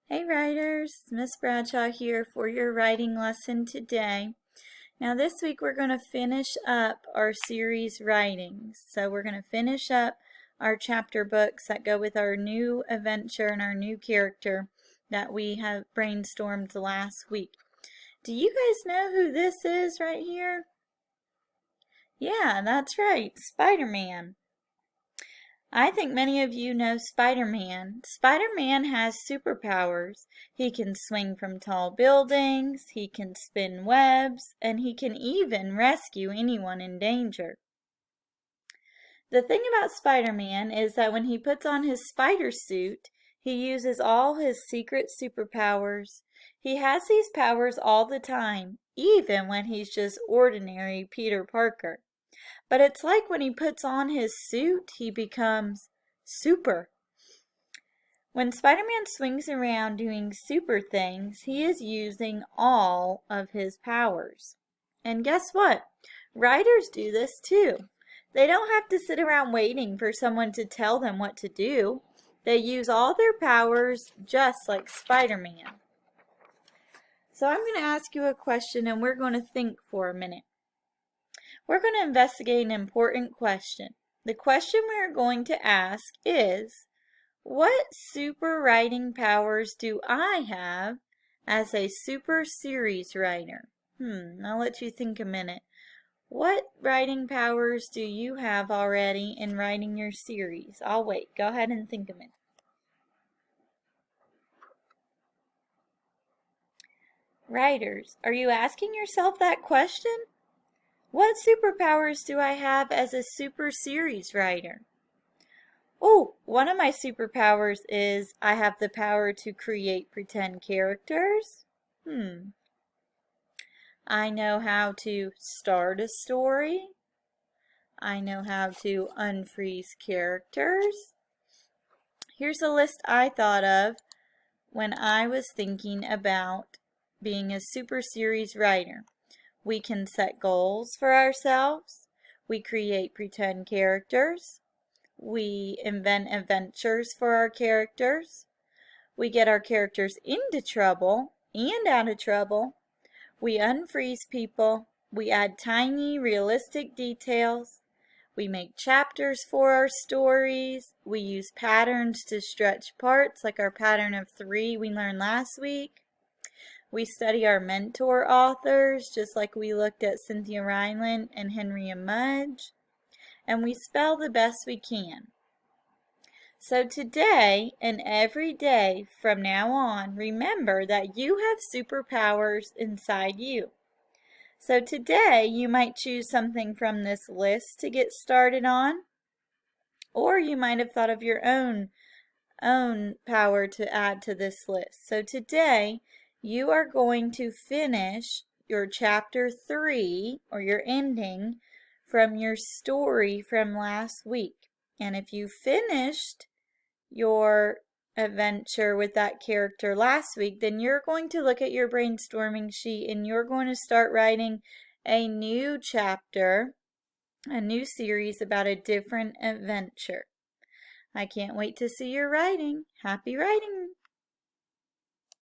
Hey writers, Miss Bradshaw here for your writing lesson today. Now this week we're going to finish up our series writings. So we're going to finish up our chapter books that go with our new adventure and our new character that we have brainstormed last week. Do you guys know who this is right here? Yeah, that's right, Spider-Man. I think many of you know Spider-Man. Spider-Man has superpowers. He can swing from tall buildings, he can spin webs, and he can even rescue anyone in danger. The thing about Spider-Man is that when he puts on his spider suit, he uses all his secret superpowers. He has these powers all the time, even when he's just ordinary Peter Parker. But it's like when he puts on his suit, he becomes super. When Spider-Man swings around doing super things, he is using all of his powers. And guess what? Writers do this too. They don't have to sit around waiting for someone to tell them what to do. They use all their powers just like Spider-Man. So I'm going to ask you a question and we're going to think for a minute. We're going to investigate an important question. The question we are going to ask is, what super writing powers do I have as a super series writer? I'll let you think a minute. What writing powers do you have already in writing your series? I'll wait. Go ahead and think a minute. Writers, are you asking yourself that question? What superpowers do I have as a super series writer? Oh, one of my superpowers is I have the power to create pretend characters. I know how to start a story. I know how to unfreeze characters. Here's a list I thought of when I was thinking about being a super series writer. We can set goals for ourselves. We create pretend characters. We invent adventures for our characters. We get our characters into trouble and out of trouble. We unfreeze people. We add tiny, realistic details. We make chapters for our stories. We use patterns to stretch parts, like our pattern of 3 we learned last week. We study our mentor authors, just like we looked at Cynthia Rhineland and Henrietta Mudge. And we spell the best we can. So today and every day from now on, remember that you have superpowers inside you. So today you might choose something from this list to get started on, or you might have thought of your own power to add to this list. So today you are going to finish your chapter 3 or your ending from your story from last week. And if you finished your adventure with that character last week, then you're going to look at your brainstorming sheet and you're going to start writing a new chapter, a new series about a different adventure. I can't wait to see your writing. Happy writing!